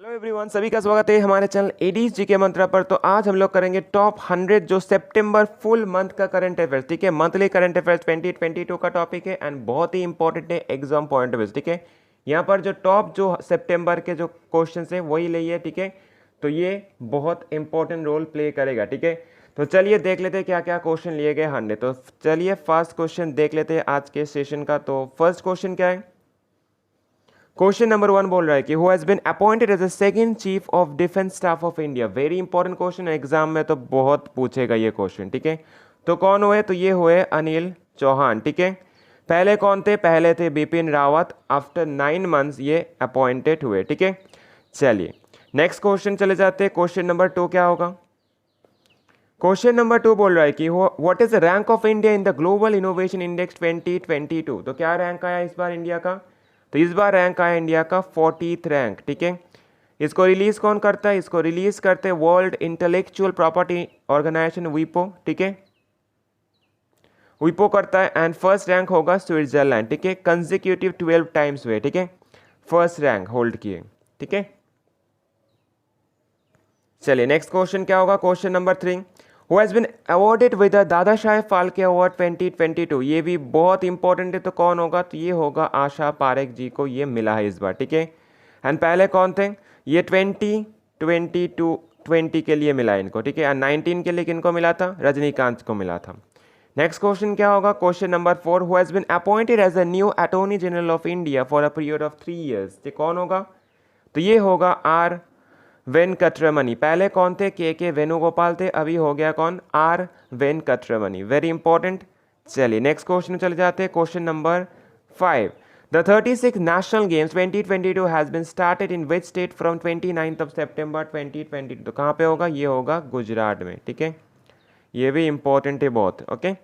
Hello everyone, सभी का स्वागत है हमारे चैनल एडीज जी के मंत्रा पर। तो आज हम लोग करेंगे टॉप 100 जो सितंबर फुल मंथ का करंट अफेयर्स। ठीक है, मंथली करंट अफेयर्स 2022 का टॉपिक है एंड बहुत ही इंपॉर्टेंट है एग्जाम पॉइंट ऑफ व्यू। ठीक है, यहाँ पर जो टॉप जो सितंबर के जो क्वेश्चन है वही लिए। ठीक है, तो ये बहुत इंपॉर्टेंट रोल प्ले करेगा। ठीक है, तो चलिए देख लेते हैं क्या क्या क्वेश्चन लिए गए 100। तो चलिए फर्स्ट क्वेश्चन देख लेते हैं आज के सेशन का। तो फर्स्ट क्वेश्चन क्या है? क्वेश्चन नंबर 1 बोल रहा है कि who has been appointed as the second chief of defence staff of India. Very important question है, एग्जाम में तो बहुत पूछेगा ये क्वेश्चन। ठीक है, तो कौन हुए? तो ये हुए अनिल चौहान। ठीक है, पहले कौन थे? पहले थे बिपिन रावत। आफ्टर 9 मंथ्स ये अपॉइंटेड हुए। ठीक है, चलिए नेक्स्ट क्वेश्चन चले जाते हैं। क्वेश्चन नंबर 2 क्या होगा? क्वेश्चन नंबर 2 बोल रहा है कि what is the rank of India in the global innovation index 2022। तो क्या रैंक आया इस बार इंडिया का? तो इस बार रैंक आया इंडिया का 40th रैंक। ठीक है, इसको रिलीज कौन करता है? इसको रिलीज करते हैं वर्ल्ड इंटेलेक्चुअल प्रॉपर्टी ऑर्गेनाइजेशन विपो। ठीक है, विपो करता है एंड फर्स्ट रैंक होगा स्विट्जरलैंड। ठीक है, कंसेक्यूटिव 12 टाइम्स हुए। ठीक है, फर्स्ट रैंक होल्ड किए। ठीक है, चलिए नेक्स्ट क्वेश्चन क्या होगा? Question number 3 who has been awarded with the Dada Saheb Phalke award 2022। ये भी बहुत इंपॉर्टेंट है, तो कौन होगा? तो ये होगा आशा पारेख जी को ये मिला है इस बार। ठीक है, एंड पहले कौन थे? ये 20 के लिए मिला इनको। ठीक है, एंड 19 के लिए किनको मिला था? रजनीकांत को मिला था। नेक्स्ट क्वेश्चन क्या होगा? Question number 4 who has been appointed as the new attorney general of India for a period of 3 years। ये कौन होगा? तो ये होगा आर वेंकटरमणि। पहले कौन थे? के वेणुगोपाल थे, अभी हो गया कौन? आर वेंकटरमणि। Very important. चलिए नेक्स्ट क्वेश्चन चले जाते हैं। Question number 5 the 36 national games 2022 has been started in which state from 29 September 2022। तो कहाँ पे होगा? ये होगा गुजरात में। ठीक है, ये भी इंपॉर्टेंट है बहुत। ओके,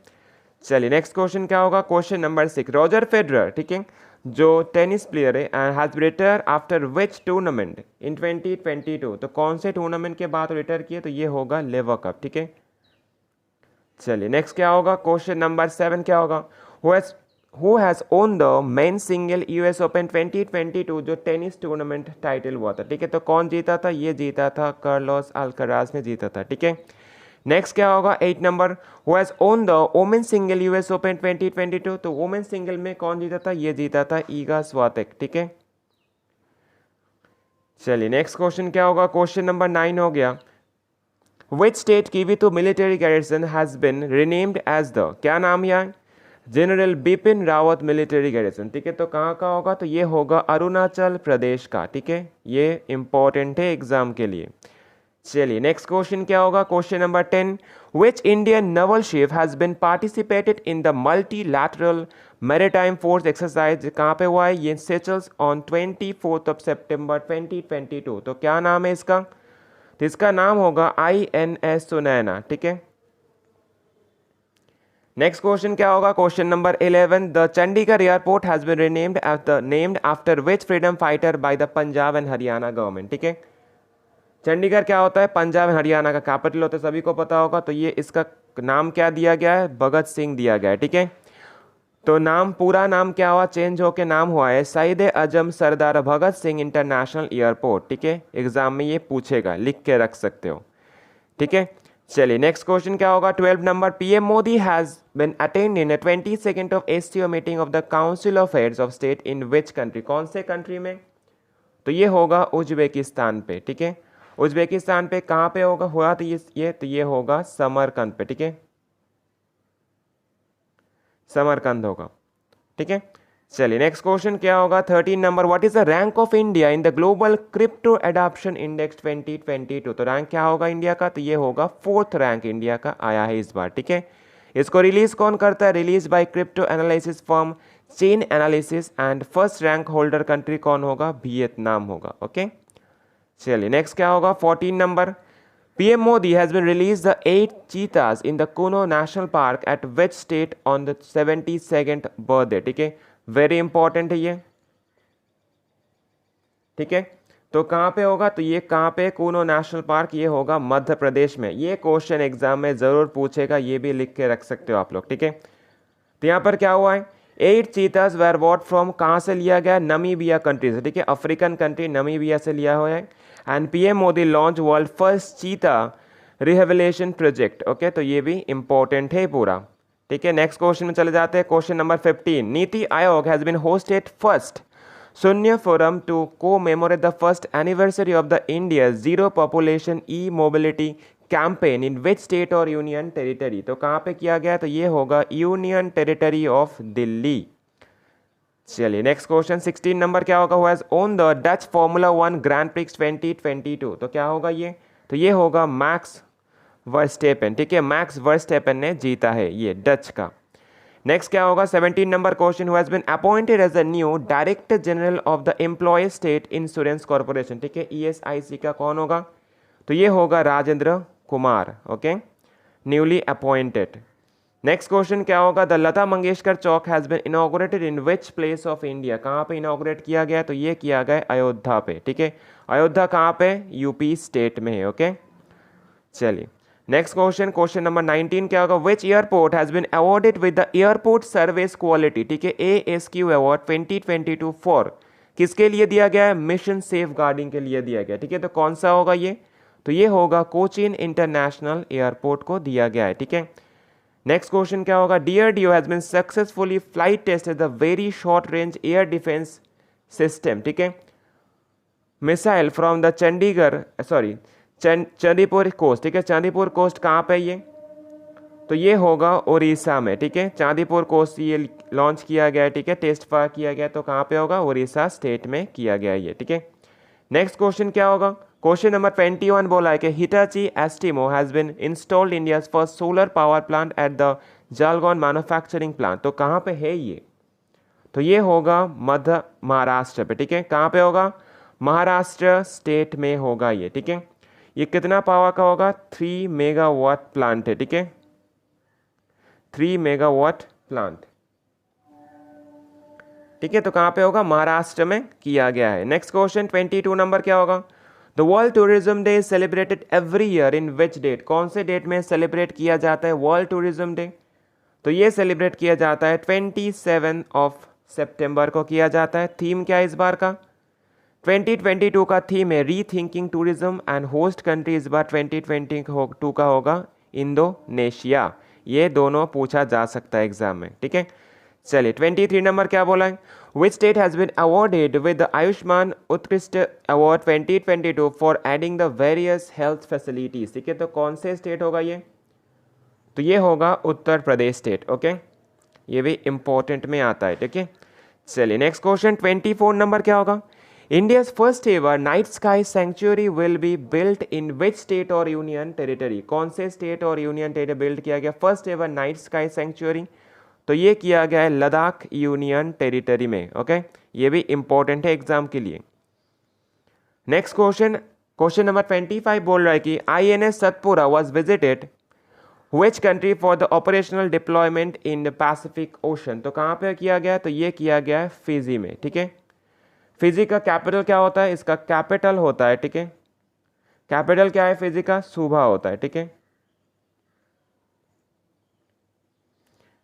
चलिए नेक्स्ट क्वेश्चन क्या होगा? क्वेश्चन नंबर 6 रॉजर फेडरर, ठीक है, जो टेनिस प्लेयर है and has retire after which tournament इन 2022। तो कौन से टूर्नामेंट के बाद रिटायर किए? तो ये होगा लेवर कप। ठीक है, चलिए नेक्स्ट क्या होगा? क्वेश्चन नंबर 7 क्या होगा? Who has won the men single US open 2022 जो टेनिस टूर्नामेंट टाइटल हुआ था। ठीक है, तो कौन जीता था? ये जीता था कार्लोस अल्कराज ने जीता था। ठीक है, नेक्स्ट क्या होगा? 8 number who has won the women single US open 2022। तो वोमेन सिंगल में कौन जीता था? ये जीता था ईगा स्वातेक। ठीक है, चलिए नेक्स्ट क्वेश्चन क्या होगा? क्वेश्चन नंबर 9 हो गया which state Kivitu military garrison has been renamed as the, क्या नाम है? General Bipin Rawat military garrison। ठीक है, तो कहाँ का होगा? तो ये होगा अरुणाचल प्रदेश का। ठीक है, ये इंपॉर्टेंट है एग्जाम के लिए। चलिए नेक्स्ट क्वेश्चन क्या होगा? Question number 10 which Indian Naval ship has been participated in the multilateral maritime force exercise. कहाँ पे हुआ है? ये सेचल्स ऑन 24 सितंबर 2022। तो क्या नाम है इसका? तो इसका नाम होगा INS सुनैना। ठीक है, नेक्स्ट क्वेश्चन क्या होगा? Question number 11 the Chandigarh airport has been named after which freedom fighter by the Punjab and Haryana government. ठीक है, चंडीगढ़ क्या होता है? पंजाब हरियाणा का कैपिटल होता है, सभी को पता होगा। तो ये इसका नाम क्या दिया गया है? भगत सिंह दिया गया है। ठीक है, तो नाम पूरा नाम क्या हुआ? चेंज होके नाम हुआ है सईद आजम सरदार भगत सिंह इंटरनेशनल एयरपोर्ट। ठीक है, एग्जाम में ये पूछेगा, लिख के रख सकते हो। ठीक है, चलिए नेक्स्ट क्वेश्चन क्या होगा? 12 number PM Modi has been attend in 22nd of SCO meeting of the council of heads of state in which country. कौन से कंट्री में? तो ये होगा उज्बेकिस्तान पे। ठीक है, उज्बेकिस्तान पे कहाँ पे होगा हुआ? तो ये होगा समरकंद पे। ठीक है, समरकंद होगा। ठीक है, चलिए नेक्स्ट क्वेश्चन क्या होगा? 13 number what is the rank of India in the global crypto adoption index 2022। तो रैंक क्या होगा इंडिया का? तो ये होगा 4th रैंक इंडिया का आया है इस बार। ठीक है, इसको रिलीज कौन करता है? Release by crypto analysis firm chain analysis and first rank holder country कौन होगा? वियतनाम होगा। ओके, चलिए नेक्स्ट क्या होगा? 14 number PM Modi has been released the 8 cheetahs in the Kuno National Park at which state on the 72nd birthday। ठीक है, very important है ये। ठीक है, तो कहाँ पे होगा? तो ये कहाँ पे? कूनो नेशनल पार्क, ये होगा मध्य प्रदेश में। ये क्वेश्चन एग्जाम में जरूर पूछेगा, ये भी लिख के रख सकते हो आप लोग। ठीक है, तो यहाँ पर क्या हुआ है? 8 चीताज वेर वॉट फ्रॉम, कहाँ से लिया गया, नमीबिया कंट्री से, ठीक है, अफ्रीकन कंट्री नमीबिया से लिया हुआ है। And PM Modi launch world first चीता रिहेबिलिटेशन प्रोजेक्ट, ओके, तो ये भी इंपॉर्टेंट है पूरा, ठीक है। नेक्स्ट क्वेश्चन में चले जाते हैं, question number 15, NITI Aayog has been hosted first Shunya forum to commemorate the first anniversary of the India zero population e mobility campaign in which state और यूनियन टेरिटरी, तो कहाँ पे किया गया, तो ये होगा यूनियन टेरिटरी ऑफ दिल्ली। चलिए नेक्स्ट क्वेश्चन 16 नंबर क्या होगा, हुआ own the Dutch formula 1 grand prix 2022, तो क्या होगा ये, तो ये होगा मैक्स वर्स्टेपन, ठीक है, मैक्स वर्स्टेपन ने जीता है ये डच का। नेक्स्ट क्या होगा 17 number question, who has been appointed as the new director general of the employ state insurance corporation, ठीक है, ESIC का कौन होगा, तो ये होगा Rajendra Kumar, okay, newly appointed. Next question क्या होगा, the Lata Mangeshkar Chowk has been inaugurated in which place of India, कहाँ पे इनॉग्रेट किया गया, तो ये किया गया अयोध्या पे, ठीक है, अयोध्या कहाँ पे, यूपी स्टेट में है, ओके। चलिए नेक्स्ट क्वेश्चन, क्वेश्चन नंबर 19 क्या होगा, which airport has been awarded with the airport service quality, ठीक है, ASQ अवार्ड 2022 फॉर, किसके लिए दिया गया है, मिशन सेफ गार्डिंग के लिए दिया गया, ठीक है, तो कौन सा होगा ये, तो ये होगा कोचीन इंटरनेशनल एयरपोर्ट को दिया गया है, ठीक है। नेक्स्ट क्वेश्चन क्या होगा, DRDO has been successfully flight tested the very short range air defence system, ठीक है, missile from the Chandipur coast, ठीक है, चांदीपुर कोस्ट कहाँ पे ये, तो ये होगा उड़ीसा में, ठीक है, चांदीपुर कोस्ट ये लॉन्च किया गया है, ठीक है, टेस्ट फायर किया गया, तो कहाँ पे होगा, उड़ीसा स्टेट में किया गया ये, ठीक है। नेक्स्ट क्वेश्चन क्या होगा, क्वेश्चन नंबर 21 बोला है कि Hitachi Astemo has been installed India's first solar power plant at the Jalgaon manufacturing plant, तो कहाँ पे है ये, तो ये होगा मध्य महाराष्ट्र पे, ठीक है, कहाँ पे होगा, महाराष्ट्र स्टेट में होगा ये, ठीक है। ये कितना पावर का होगा, 3 मेगावाट प्लांट है, ठीक है, 3 मेगावाट प्लांट, ठीक है, तो कहाँ पे होगा, महाराष्ट्र में किया गया है। नेक्स्ट क्वेश्चन 22 नंबर क्या होगा, the world tourism day is celebrated every year in which date, कौन से डेट में सेलिब्रेट किया जाता है वर्ल्ड टूरिज्म डे, तो ये सेलिब्रेट किया जाता है 27 ऑफ सितंबर को किया जाता है। थीम क्या है इस बार का, 2022 का थीम है rethinking tourism and host country इस बार 2022 का होगा इंडोनेशिया, ये दोनों पूछा जा सकता है एग्जाम में, ठीक है। चलिए 23 नंबर क्या बोला है, which state has been awarded with the Ayushman Utkrisht award 2022 for adding the various health facilities, ठीक है, तो कौन से स्टेट होगा ये, तो ये होगा उत्तर प्रदेश स्टेट, ओके, ये भी इंपॉर्टेंट में आता है, ठीक है। चलिए नेक्स्ट क्वेश्चन 24 नंबर क्या होगा, India's first ever night sky sanctuary will be built in which state और यूनियन टेरिटरी, कौन से स्टेट और यूनियन टेरिटरी बिल्ड किया गया first ever night sky sanctuary, तो ये किया गया है लद्दाख यूनियन टेरिटरी में, ओके, ये भी इंपॉर्टेंट है एग्जाम के लिए। नेक्स्ट क्वेश्चन, क्वेश्चन नंबर 25 बोल रहा है कि INS Satpura was visited which country for the operational deployment in the Pacific ocean, तो कहाँ पे किया गया, तो ये किया गया है फिजी में, ठीक है। फिजी का कैपिटल क्या होता है, इसका कैपिटल होता है, ठीक है, कैपिटल क्या है फिजी का, सुबह होता है, ठीक है।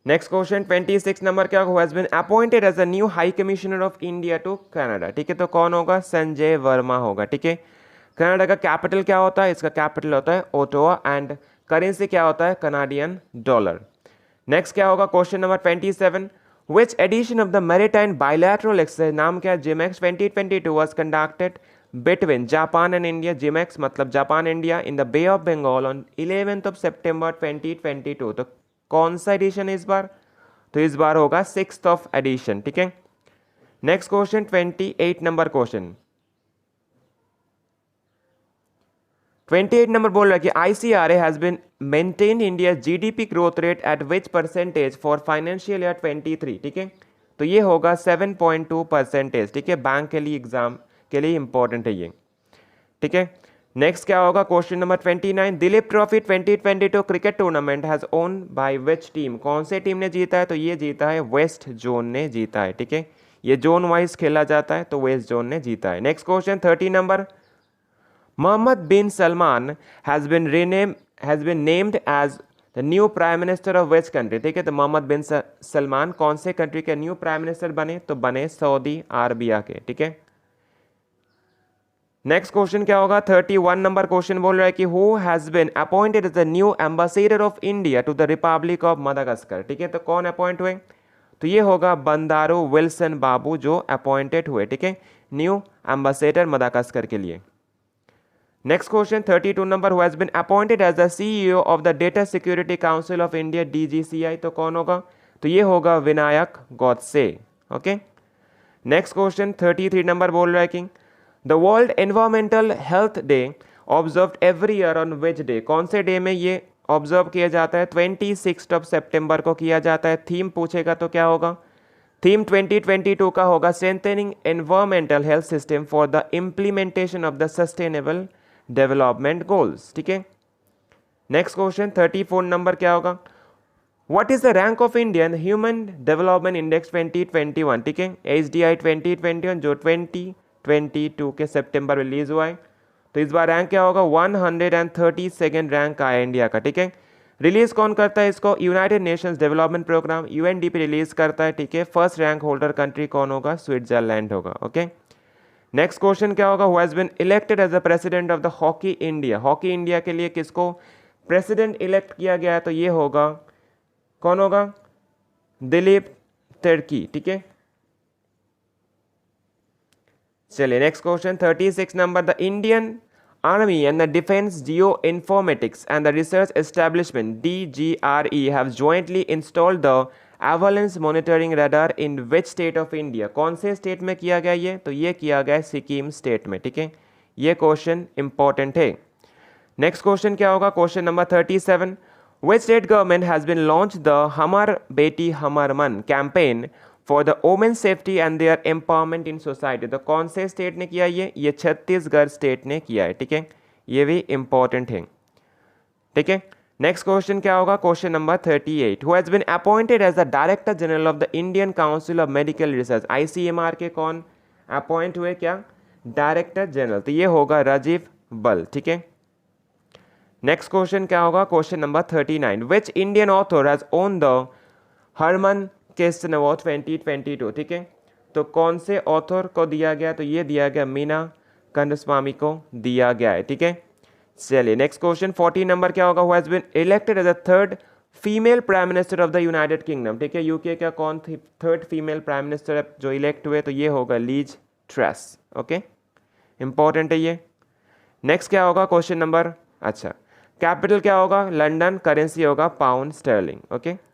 नेक्स्ट क्वेश्चन 26 नंबर क्या, who has been appointed as a new high commissioner of India to Canada, ठीक है, तो कौन होगा, संजय वर्मा होगा, ठीक है। कनाडा का कैपिटल क्या होता है, इसका कैपिटल होता है ओटावा एंड करेंसी क्या होता है, कनाडियन डॉलर। नेक्स्ट क्या होगा, question number 27, which edition of the maritime bilateral exercise, नाम क्या है, GMEX 2022 was conducted between Japan and India, GMEX मतलब Japan India, in the Bay of Bengal on 11th of September 2022, तो कौन सा addition है इस बार, तो इस बार होगा 6th ऑफ एडिशन, ठीक है। Next question 28 number question, 28 number बोल रहा है कि ICRA has been maintain India GDP growth rate at which percentage for financial year 23, ठीक है, तो ये होगा 7.2%, ठीक है, बैंक के लिए एग्जाम के लिए इंपॉर्टेंट है ये, ठीक है। नेक्स्ट क्या होगा, question number 29, Dilip trophy 2022 cricket tournament has own by which team, कौन से टीम ने जीता है, तो ये जीता है वेस्ट जोन ने जीता है, ठीक है, ये जोन वाइज खेला जाता है, तो वेस्ट जोन ने जीता है। Next question 30 number, Mohammed bin Salman has been named as the new prime minister of which country, ठीक है, तो मोहम्मद बिन सलमान कौन से कंट्री के न्यू प्राइम मिनिस्टर बने, तो बने सऊदी अरबिया के, ठीक है। नेक्स्ट क्वेश्चन क्या होगा, 31 नंबर क्वेश्चन बोल रहा है कि who has been appointed as the new ambassador of India to the Republic of Madagascar, ठीक है, तो कौन अपॉइंट हुए, तो ये होगा बंदारो विल्सन बाबू जो अपॉइंटेड हुए, ठीक है, न्यू एम्बेसडर मदागास्कर के लिए। Next question 32 number, who has been appointed as the CEO of the data security council of India DGCI, तो कौन होगा, तो ये होगा Vinayak Godse, okay. Next question 33 number बोल रहा है कि the world environmental health day observed every year on which day, कौन से डे में ये ऑब्जर्व किया जाता है, 26 सितंबर को किया जाता है। थीम पूछेगा तो क्या होगा, थीम 2022 का होगा strengthening environmental health system for the implementation of the sustainable development goals, ठीक है। नेक्स्ट क्वेश्चन 34 नंबर क्या होगा, what is the rank of Indian human development index 2021, ठीक है, HDI 2021 जो 2022 के सितंबर में रिलीज हुआ है, तो इस बार रैंक क्या होगा, 132nd रैंक आया इंडिया का, ठीक है। रिलीज कौन करता है इसको, united nations development programme UNDP release करता है, ठीक है। फर्स्ट रैंक होल्डर कंट्री कौन होगा, स्विट्जरलैंड होगा, ओके। नेक्स्ट क्वेश्चन क्या होगा, who has been elected as the president of the hockey India, hockey India के लिए किसको प्रेसिडेंट इलेक्ट किया गया है, तो ये होगा कौन होगा, दिलीप तिर्की, ठीक है। चलिए next question 36 number, the Indian Army and the Defense Geoinformatics and the Research Establishment DGRE have jointly installed the avalanche monitoring radar in which state of India, कौन से स्टेट में किया गया ये, तो ये किया गया सिक्किम स्टेट में, ठीक है। ये क्वेश्चन इंपॉर्टेंट है। नेक्स्ट क्वेश्चन क्या होगा, question number 37, which state government has been launched the Hamar Beti Hamar Man campaign for the women safety and their empowerment in society, तो कौन से स्टेट ने किया ये छत्तीसगढ़ स्टेट ने किया है, ठीक है, ये भी इंपॉर्टेंट है, ठीक है। नेक्स्ट क्वेश्चन क्या होगा, question number 38, who has been appointed as the director general of the Indian council of medical research, ICMR के कौन अपॉइंट हुए, क्या डायरेक्टर जनरल, तो ये होगा राजीव बल, ठीक है। नेक्स्ट क्वेश्चन क्या होगा, question number 39, which Indian author has won the Hermann Kesten award 2022, ठीक है, तो कौन से ऑथर को दिया गया, तो ये दिया गया मीना कंदस्वामी को दिया गया है, ठीक है। चलिए नेक्स्ट क्वेश्चन 40 नंबर क्या होगा, who has been elected as the third female prime minister of the united kingdom, ठीक है, यूके का कौन थी थर्ड फीमेल प्राइम मिनिस्टर जो इलेक्ट हुए, तो ये होगा लीज ट्रस, ओके, इंपॉर्टेंट है ये। नेक्स्ट क्या होगा क्वेश्चन नंबर, अच्छा कैपिटल क्या होगा, लंदन, करेंसी होगा pound sterling, okay.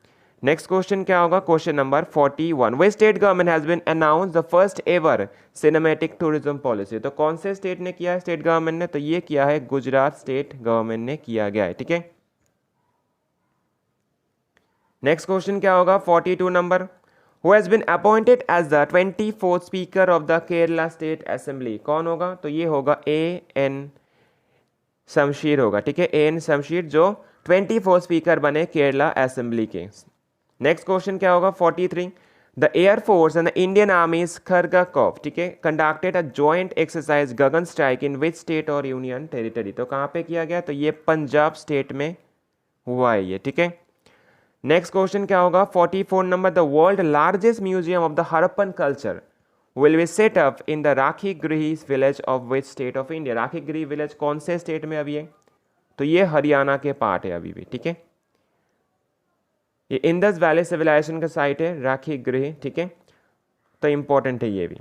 Next question क्या होगा, question number 41, which state government has been announce the first ever cinematic tourism policy, तो कौन से स्टेट ने किया है स्टेट गवर्नमेंट ने, तो ये किया है गुजरात स्टेट गवर्नमेंट ने किया गया है, ठीक है। नेक्स्ट क्वेश्चन क्या होगा 42 number, who has been appointed as the 24th speaker of the Kerala state assembly, कौन होगा, तो ये होगा AN शमशीर होगा, ठीक है, AN शमशीर जो 24th स्पीकर बने केरला असेंबली के। नेक्स्ट क्वेश्चन क्या होगा 43, the air force and the Indian army's Kharga corps, ठीक है, conducted a joint exercise Gagan strike in which state और यूनियन टेरिटरी, तो कहाँ पे किया गया, तो ये पंजाब स्टेट में हुआ है ये, ठीक है। नेक्स्ट क्वेश्चन क्या होगा 44 number, the world largest museum of the Harappan culture will be set up in the Rakhi Garhi village of which state of India, Rakhi Garhi village कौन से स्टेट में अभी है, तो ये हरियाणा के पार्ट है अभी भी, ठीक है। ये इंडस वैली सिविलाइजेशन का साइट है राखी गृह, ठीक है, तो इंपॉर्टेंट है ये भी।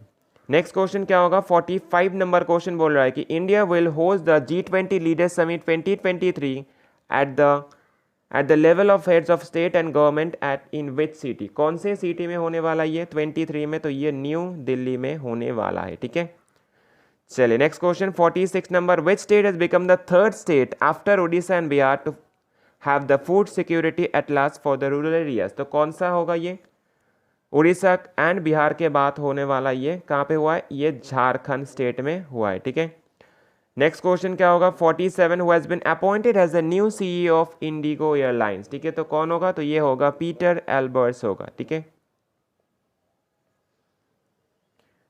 नेक्स्ट क्वेश्चन क्या होगा 45 नंबर क्वेश्चन बोल रहा है कि India will host the G20 leaders summit 2023 at the level of heads of state and government at in which city, कौन से सिटी में होने वाला ये 23 में, तो ये न्यू दिल्ली में होने वाला है, ठीक है। चलिए next question 46 number, which state has become the third state after Odisha and Bihar to have the food security at last for the rural areas, तो कौन सा होगा ये, उड़ीसा एंड बिहार के बाद होने वाला ये कहाँ पे हुआ है, ये झारखंड स्टेट में हुआ है, ठीक है। नेक्स्ट क्वेश्चन क्या होगा 47, who has been appointed as the new CEO of IndiGo airlines, ठीक है, तो कौन होगा, तो ये होगा पीटर एल्बर्ट्स होगा, ठीक है।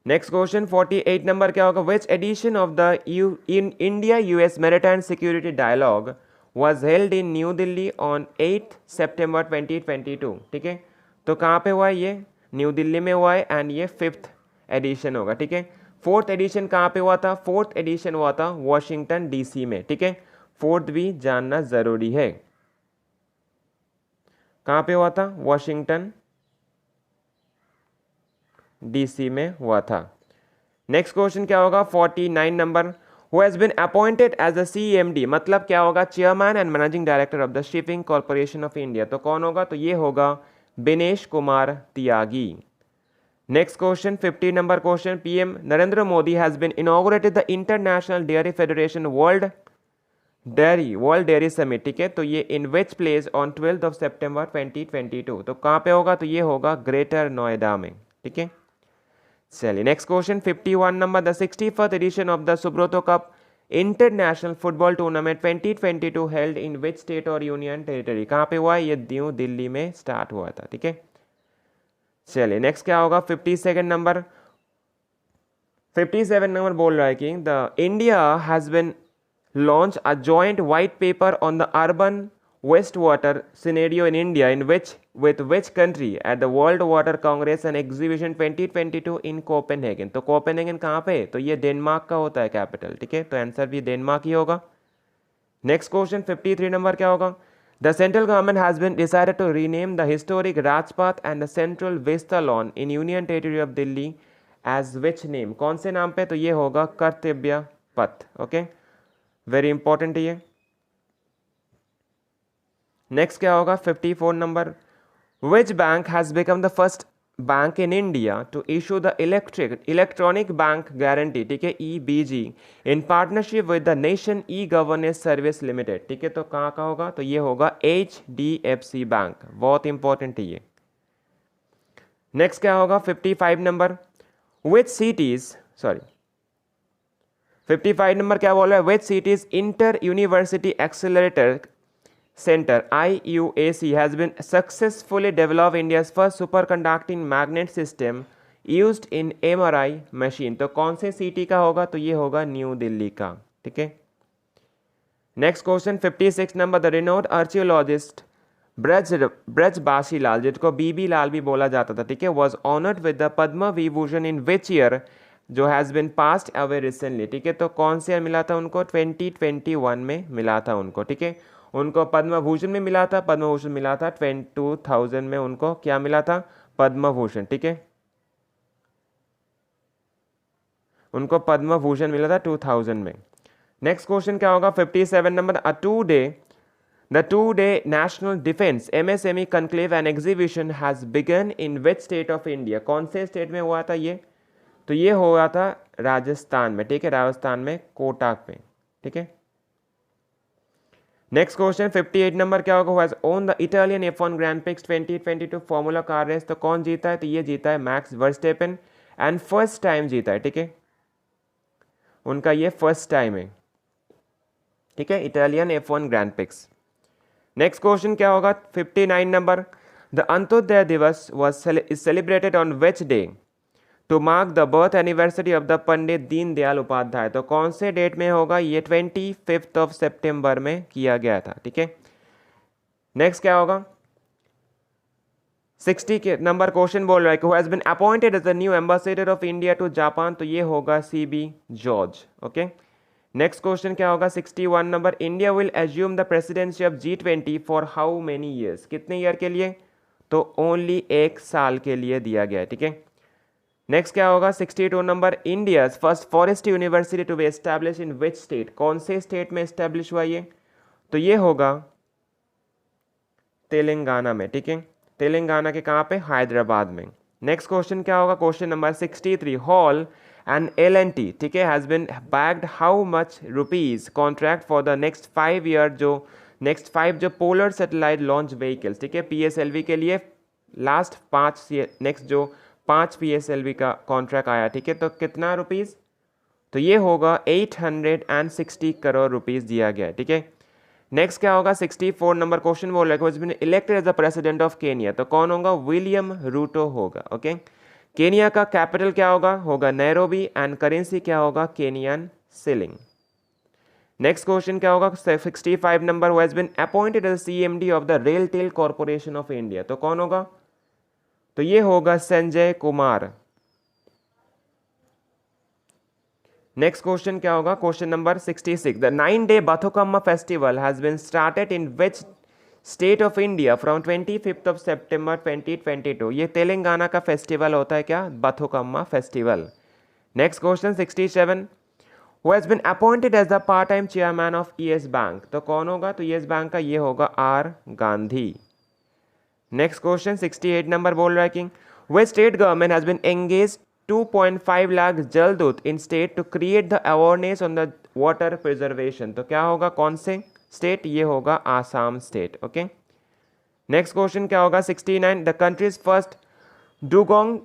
नेक्स्ट क्वेश्चन 48 नंबर क्या होगा, which edition of the India US maritime security dialogue was held in new Delhi on 8 सितंबर 2022, ठीक है। तो कहाँ पे हुआ है ये? न्यू दिल्ली में हुआ है एंड ये 5th एडिशन होगा, ठीक है। 4th एडिशन कहाँ पे हुआ था? 4th एडिशन हुआ था वॉशिंगटन डीसी में, ठीक है। 4th भी जानना जरूरी है। कहाँ पे हुआ था? वॉशिंगटन डीसी में हुआ था। नेक्स्ट क्वेश्चन क्या होगा? 49 number, who has been appointed as a CMD, मतलब क्या होगा? Chairman and managing director of the shipping corporation of India. तो कौन होगा? तो ये होगा Dinesh Kumar Tyagi. Next question 50 number question, PM Narendra Modi has been inaugurated the international dairy federation world dairy summit, ठीक है। तो ये इन विच प्लेस ऑन 12 सितंबर 2022। तो कहाँ पे होगा? तो ये होगा ग्रेटर नोएडा में, ठीक है। चलिए next question 51 number, the 61st edition of the Subroto cup international football tournament 2022 held in which state और यूनियन टेरिटरी। कहाँ पे हुआ है? ये न्यू दिल्ली में स्टार्ट हुआ था, ठीक है। चलिए नेक्स्ट क्या होगा? 57 नंबर, 57 नंबर बोल रहा है कि the India has been launch a joint white paper on the urban waste water scenario in India in which with which country at the World Water Congress and Exhibition 2022 in Copenhagen। तो Copenhagen कहाँ पे? तो ये Denmark का होता है capital, ठीक है। तो आंसर भी डेनमार्क ही होगा। नेक्स्ट क्वेश्चन 53 नंबर क्या होगा? The central government has been decided to rename the historic Rajpath and the central vista lawn in union territory of Delhi as which name. कौन से नाम पे? तो ये होगा Kartavya Path, okay, very important ये। नेक्स्ट क्या होगा? 54 number, which bank has become the first bank in India to issue the electronic bank guarantee, ठीक है, EBG in partnership with the Nation E-Governance Service Limited, ठीक है। तो कहाँ का होगा? तो ये होगा HDFC बैंक, बहुत इंपॉर्टेंट है ये। नेक्स्ट क्या होगा? 55 नंबर, which cities 55 नंबर क्या बोल रहा है? which cities inter university accelerator Center IUAC has been successfully developed India's first superconducting magnet system used in MRI machine। तो कौन से सिटी का होगा? तो ये होगा न्यू दिल्ली का, ठीक है। Next question 56 number, the renowned archaeologist Brajbasi Lal, जिसको BB लाल भी बोला जाता था, ठीक है, was honoured with the Padma Vibhushan in which year, जो has been passed away recently, ठीक है। तो कौन से ईयर मिला था उनको? 2021 में मिला था उनको, ठीक है। उनको पद्म भूषण में मिला था, पद्म भूषण मिला था 2000 में उनको क्या मिला था? पद्म भूषण, ठीक है। उनको पद्म भूषण मिला था 2000 में। नेक्स्ट क्वेश्चन क्या होगा? 57 number, the two day national defence MSME conclave and exhibition has begin in which state of India. कौन से स्टेट में हुआ था ये? तो ये हुआ था राजस्थान में, ठीक है, राजस्थान में कोटा पे, ठीक है। नेक्स्ट क्वेश्चन 58 नंबर क्या होगा? Has won the Italian F1 grand prix 2022 formula car race. तो कौन जीता है? तो ये जीता है Max Verstappen and first time जीता है, ठीक है। उनका ये फर्स्ट टाइम है, ठीक है, Italian F1 grand prix. Next question क्या होगा? 59 number, the Antyodaya Diwas was celebrated on which day to mark the birth anniversary of the Pandit Deendayal Upadhyay. तो कौन से डेट में होगा? ये 25 सितंबर में किया गया था, ठीक है। नेक्स्ट क्या होगा? 60 के नंबर क्वेश्चन बोल रहा है कि who has been appointed as the new ambassador of India to Japan. तो ये होगा CB George, okay. Next question क्या होगा? 61 number, India will assume the presidency of G20 for how many years. कितने ईयर के लिए? तो ओनली 1 साल के लिए दिया गया है, ठीक है। नेक्स्ट क्या होगा? 62 number, India's first forest university to be establish in which state. कौन से स्टेट में एस्टैब्लिश हुआ ये? तो ये होगा तेलंगाना में, ठीक है। तेलंगाना के कहाँ पे? हैदराबाद में। नेक्स्ट क्वेश्चन क्या होगा? Question number 63, hall and L&T, ठीक है, has been bagged how much rupees contract for the next 5 year, जो नेक्स्ट 5 जो पोलर सैटेलाइट लॉन्च व्हीकल्स, ठीक है, PSLV के लिए लास्ट 5 नेक्स्ट जो 5 PSLV का कॉन्ट्रैक्ट आया, ठीक है। तो कितना रुपीज़? तो ये होगा 860 करोड़ रुपीज़ दिया गया है, ठीक है। नेक्स्ट क्या होगा? 64 नंबर क्वेश्चन बोल रहा है elected as the president of Kenya. तो कौन होगा? विलियम रूटो होगा, ओके। केनिया का कैपिटल क्या होगा? नैरोबी एंड करेंसी क्या होगा? Kenyon shilling. नेक्स्ट क्वेश्चन क्या होगा 65 number, who has been appointed as CMD of the RailTel corporation of India, तो कौन होगा? तो ये होगा संजय कुमार। नेक्स्ट क्वेश्चन क्या होगा? Question number 66, the 9-day Bathukamma festival has been started in which state of India from 25 of September 2022। ये तेलंगाना का फेस्टिवल होता है क्या? Bathukamma festival. Next question 67, who has been appointed as the part time chairman of Yes Bank, तो कौन होगा? तो Yes Bank का ये होगा R Gandhi. Next question 68 number बोल रहा है कि which state government has been engaged 2.5 lakh जल दूत in state to create the awareness on the water preservation, तो क्या होगा? कौन से स्टेट? ये होगा Assam state. Okay, next question क्या होगा 69, the country's first dugong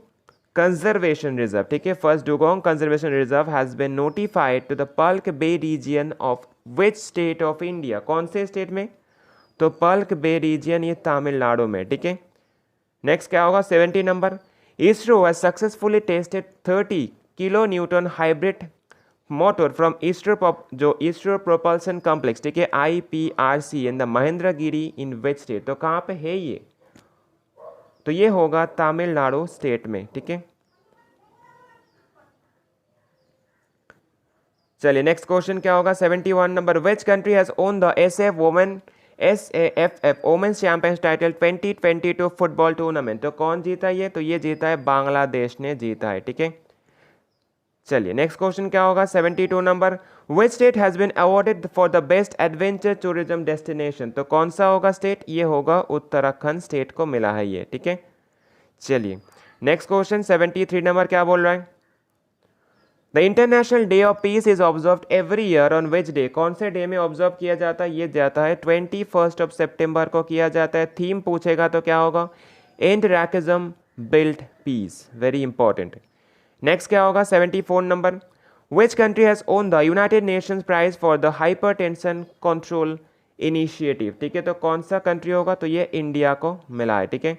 conservation reserve, ठीक है, first dugong conservation reserve has been notified to the Palk Bay region of which state of India, कौन से स्टेट में? तो पल्क बे रीजियन ये तमिलनाडु में, ठीक है। नेक्स्ट क्या होगा 70 number, ISRO has successfully tested 30 kilo Newton hybrid motor from ISRO propulsion complex, ठीक है, IPRC in the Mahendragiri in which state, तो कहाँ पे है ये? तो ये होगा तमिलनाडु स्टेट में, ठीक है। चलिए नेक्स्ट क्वेश्चन क्या होगा 71 number, which country has won the SAFF women's champions title 2022 football tournament, तो कौन जीता ये? तो ये जीता है बांग्लादेश ने जीता है, ठीक है। चलिए नेक्स्ट क्वेश्चन क्या होगा 72 number, which state has been awarded for the best adventure tourism destination, तो कौन सा होगा स्टेट? ये होगा उत्तराखंड स्टेट को मिला है ये, ठीक है। चलिए नेक्स्ट क्वेश्चन 73 नंबर क्या बोल रहा है, the international day of peace is observe every year on which day, कौन से डे में ऑब्जर्व किया जाता है? ये जाता है 21 ऑफ सितंबर को किया जाता है। थीम पूछेगा तो क्या होगा? End racism build peace, very important. Next क्या होगा 74 number, which country has won the United Nations prize for the hypertension control initiative, ठीक है, तो कौन सा कंट्री होगा? तो ये इंडिया को मिला है, ठीक है।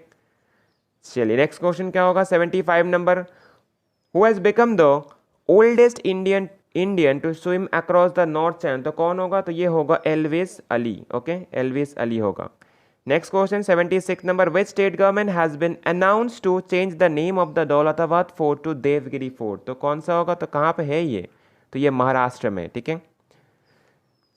चलिए नेक्स्ट क्वेश्चन क्या होगा 75 number, who has become the oldest Indian to swim across the North Channel, तो कौन होगा? तो ये होगा एल्विस अली, ओके, एल्विस अली होगा। Next question 76 number, which state government has been announce to change the name of the Daulatabad fort to Devagiri fort, तो कौन सा होगा? तो कहाँ पे है ये? तो ये महाराष्ट्र में, ठीक है।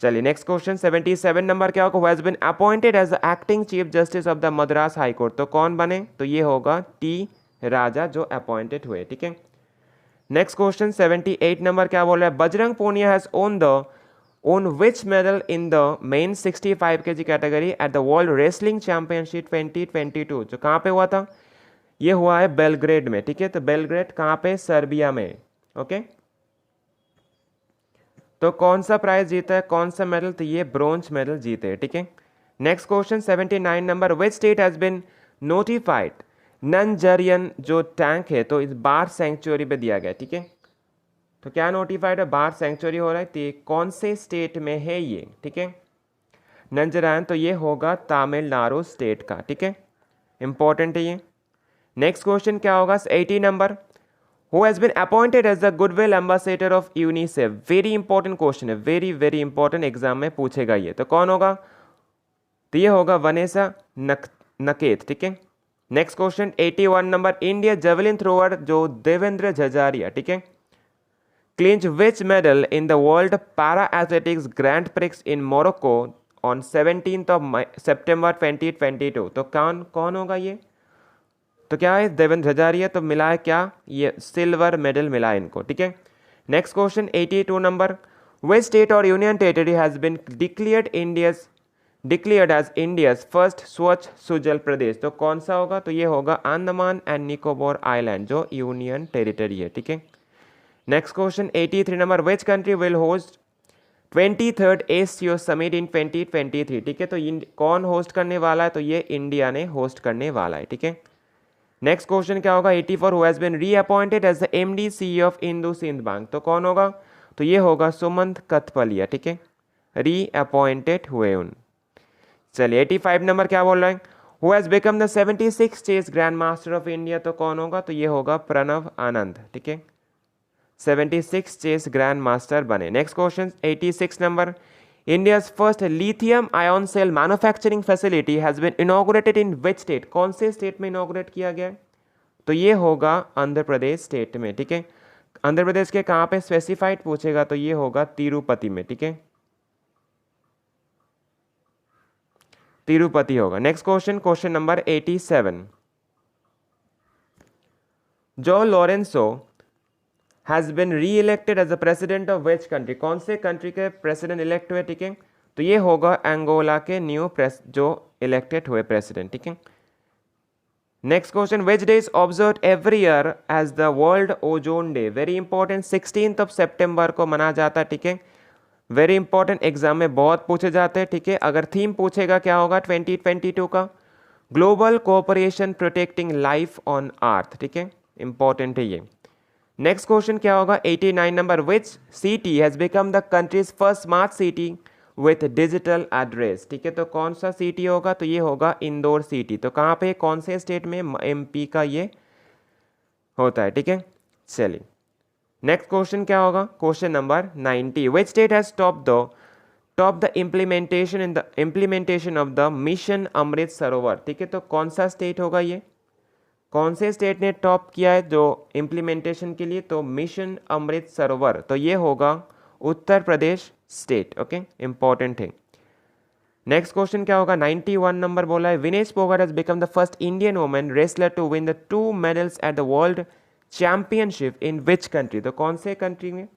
चलिए नेक्स्ट क्वेश्चन 77 नंबर क्या होगा, who has been appointed as the acting chief justice of the Madras high court, तो कौन बने? तो ये होगा T राजा जो अपॉइंटेड हुए, ठीक है। नेक्स्ट क्वेश्चन 78 नंबर क्या बोल रहा है, Bajrang Punia has won which medal in the men 65 kg category at the world wrestling championship 2022, जो कहाँ पे हुआ था? ये हुआ है बेलग्रेड में, ठीक है, तो बेलग्रेड कहाँ पे? सर्बिया में, ओके। तो कौन सा प्राइज जीता है, कौन सा मेडल? तो ये ब्रोंज मेडल जीते हैं, ठीक है। Next question 79 number, which state has been notified Nanjarayan जो टैंक है तो इस बार सेंचुरी पे दिया गया, ठीक है। तो क्या नोटिफाइड है? बार सेंचुरी हो रहा है, तो कौन से स्टेट में है ये, ठीक है, नंजरायन, तो ये होगा तमिलनाडु स्टेट का, ठीक है, इंपॉर्टेंट है ये। नेक्स्ट क्वेश्चन क्या होगा 80 number, who has been appointed as the goodwill ambassador of UNICEF, very important question है, वेरी वेरी इंपॉर्टेंट, एग्जाम में पूछेगा ये, तो कौन होगा? तो ये होगा वनेसा नकेत, ठीक है। Next question 81 number, India javelin thrower जो देवेंद्र झजारिया, ठीक है, clinch which medal in the world para athletics grand prix in Morocco on 17 of September 2022, तो कौन होगा ये? तो क्या है? देवेंद्र झजारिया, तो मिला है क्या? ये सिल्वर मेडल मिला है इनको, ठीक है। Next question 82 number, which state और union territory has been declared as India's first Swachh Sujal प्रदेश, तो कौन सा होगा? तो ये होगा अंडमान एंड निकोबार आइलैंड जो यूनियन टेरिटरी है, ठीक है। Next question 83 number, which country will host 23rd ASEAN summit in 2023, ठीक है, तो कौन होस्ट करने वाला है? तो ये इंडिया ने होस्ट करने वाला है, ठीक है। नेक्स्ट क्वेश्चन क्या होगा 84, who has been reappointed as the MD CEO of Indo Sindh bank, तो कौन होगा? तो ये होगा सुमंत कथपलिया, ठीक है, रीअपॉइंटेड हुए उन। चलिए 85 नंबर क्या बोल रहा है, who has become the 76 chess grand master of India, तो कौन होगा? तो ये होगा प्रणव आनंद, ठीक है। 76 चेस ग्रैंड मास्टर बने। Next question 86 number, India's first lithium ion cell manufacturing facility has been inaugurated in which state? कौन से स्टेट में इनॉग्रेट किया गया है? तो ये होगा आंध्र प्रदेश स्टेट में, ठीक है। आंध्र प्रदेश के कहाँ पे स्पेसिफाइड पूछेगा तो ये होगा तिरुपति में, ठीक है, तिरुपति होगा। नेक्स्ट क्वेश्चन, क्वेश्चन नंबर 87, जो लोरेंसो has been reelected as the president of which country? कौन से कंट्री के प्रेसिडेंट इलेक्ट हुए, ठीक है, तो ये होगा एंगोला के न्यू जो इलेक्टेड हुए प्रेसिडेंट, ठीक है। Next question, which day is observe every year as the world ozone day? Very important, 16 सितंबर को मनाया जाता है, ठीक है। वेरी इंपॉर्टेंट, एग्जाम में बहुत पूछे जाते हैं, ठीक है। अगर थीम पूछेगा क्या होगा 2022 का, global cooperation protecting life on earth, ठीक है, इंपॉर्टेंट है ये। नेक्स्ट क्वेश्चन क्या होगा 89 number, which city has become the country's first smart city with digital address? ठीक है, तो कौन सा सिटी होगा? तो ये होगा इंदौर सिटी। तो कहाँ पे, कौन से स्टेट में? एमपी का ये होता है, ठीक है। चलिए नेक्स्ट क्वेश्चन क्या होगा, question number 90, which state has top the implementation of the mission Amrit Sarovar? ठीक है, तो कौन सा स्टेट होगा ये? कौन से स्टेट ने टॉप किया है जो इम्प्लीमेंटेशन के लिए? तो मिशन अमृत सरोवर, तो ये होगा Uttar Pradesh state, okay, important है। नेक्स्ट क्वेश्चन क्या होगा 91 नंबर बोला है, Vinesh Phogat has become the first Indian women wrestler to win the 2 medals at the world championship in which country? तो कौन से कंट्री में?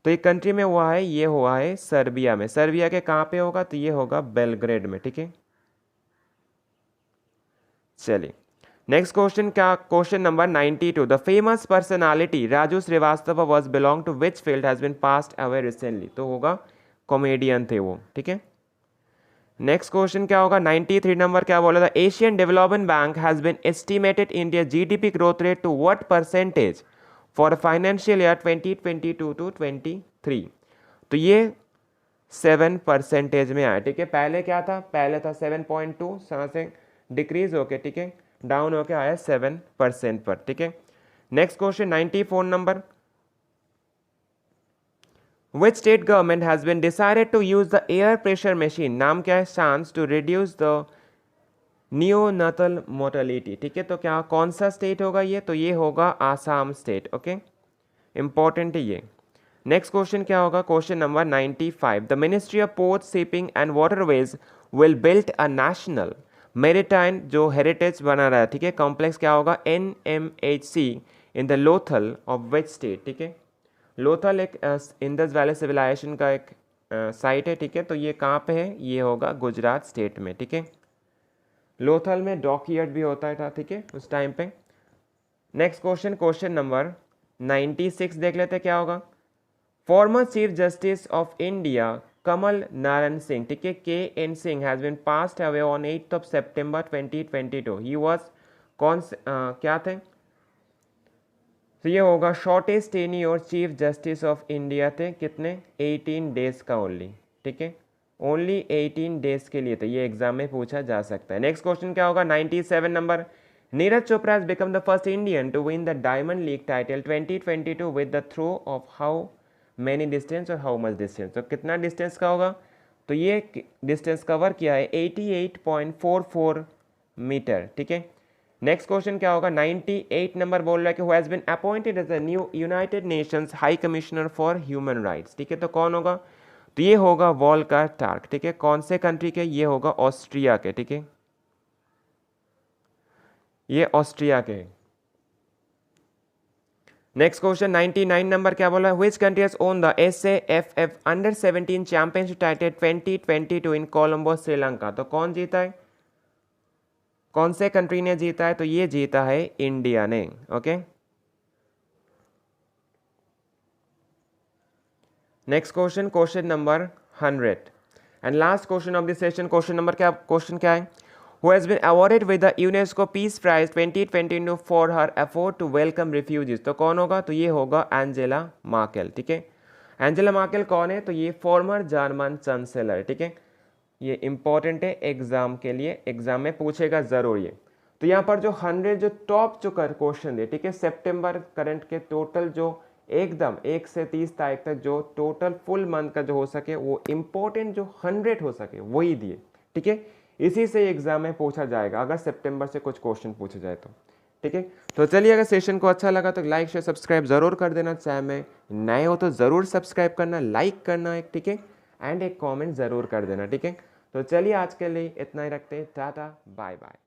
तो ये कंट्री में हुआ है, ये हुआ है सर्बिया में। सर्बिया के कहाँ पे होगा? तो ये होगा बेलग्रेड में, ठीक है। चलिए नेक्स्ट क्वेश्चन क्या, question number 92, the famous personality Raju Srivastava was belong to which field has been passed away recently? तो होगा कॉमेडियन थे वो, ठीक है। नेक्स्ट क्वेश्चन क्या होगा 93 नंबर, क्या बोला था, Asian development bank has been estimated India GDP growth rate to what percentage for financial year 2022 to 23? तो ये 7% में आया, ठीक है। पहले क्या था? पहले था 7.2, यहाँ से डिक्रीज होके, ठीक है, डाउन होके आया 7% पर, ठीक है। Next question 94 number, Which state government has been decided to use the air pressure machine? नाम क्या है? शांस, to reduce the neonatal mortality, ठीक है। तो क्या, कौन सा स्टेट होगा ये? तो ये होगा आसाम स्टेट, ओके, इंपॉर्टेंट है ये। नेक्स्ट क्वेश्चन क्या होगा, question number 95, the ministry of port shipping and waterways will build a national maritime जो हेरिटेज बना रहा है, ठीक है, कॉम्प्लेक्स, क्या होगा NMHC in the Lothal of which state? ठीक है, लोथल एक इंडस वैली सिविलाइजेशन का एक साइट है, ठीक है। तो ये कहाँ पे है? ये होगा गुजरात स्टेट में, ठीक है। लोथल में डॉकयार्ड भी होता है, ठीक है, उस टाइम पे। नेक्स्ट क्वेश्चन, क्वेश्चन नंबर 96 देख लेते क्या होगा, former chief justice of India Kamal Narayan Singh, ठीक है, KN Singh has been passed away on 8 September 2022। He was कौन से क्या थे? तो ये होगा shortest tenure chief justice of India थे, कितने? 18 डेज का ओनली, ठीक है, ओनली 18 डेज के लिए। तो ये एग्जाम में पूछा जा सकता है। नेक्स्ट क्वेश्चन क्या होगा 97 number, Neeraj Chopra has become the first Indian to win the diamond league title 2022 with the throw of how many distance और हाउ मच डिस्टेंस? तो कितना डिस्टेंस का होगा? तो ये डिस्टेंस कवर किया है 88.44 मीटर, ठीक है। नेक्स्ट क्वेश्चन क्या होगा 98 नंबर बोल रहा है कि who has been appointed as the new United Nations high commissioner for human rights? ठीक है, तो कौन होगा? तो ये होगा वॉल्कर टार्क, ठीक है। कौन से कंट्री के? ये होगा ऑस्ट्रिया के, ठीक है, ये ऑस्ट्रिया के। नेक्स्ट क्वेश्चन 99 नंबर क्या बोला, which country has won the SAFF under 17 championship title 2022 इन कोलंबो श्रीलंका? तो कौन जीता है? कौन से कंट्री ने जीता है? तो ये जीता है इंडिया ने, okay. Next question, question number 100 and last question of this session. Question number क्या, क्वेश्चन क्या है, who has been awarded with the UNESCO peace prize 2022 for her effort to welcome refugees? तो कौन होगा? तो ये होगा एंजेला मार्केल, ठीक है। एंजेला मार्केल कौन है? तो ये फॉर्मर जर्मन चांसलर, ठीक है। ये इंपॉर्टेंट है एग्जाम के लिए, एग्जाम में पूछेगा जरूर ये। तो यहाँ पर जो 100 जो टॉप जो क्वेश्चन है, ठीक है, सितंबर करंट के टोटल जो एकदम 1 से 30 तारीख तक जो टोटल फुल मंथ का जो हो सके वो इम्पोर्टेंट जो 100 हो सके वही दिए, ठीक है। इसी से एग्जाम में पूछा जाएगा अगर सितंबर से कुछ क्वेश्चन पूछे जाए तो, ठीक है। तो चलिए, अगर सेशन को अच्छा लगा तो लाइक शेयर सब्सक्राइब जरूर कर देना, चाहे में नए हो तो ज़रूर सब्सक्राइब करना, लाइक करना एक, ठीक है, एंड एक कमेंट ज़रूर कर देना, ठीक है। तो चलिए आज के लिए इतना ही रखते हैं, टाटा बाय बाय।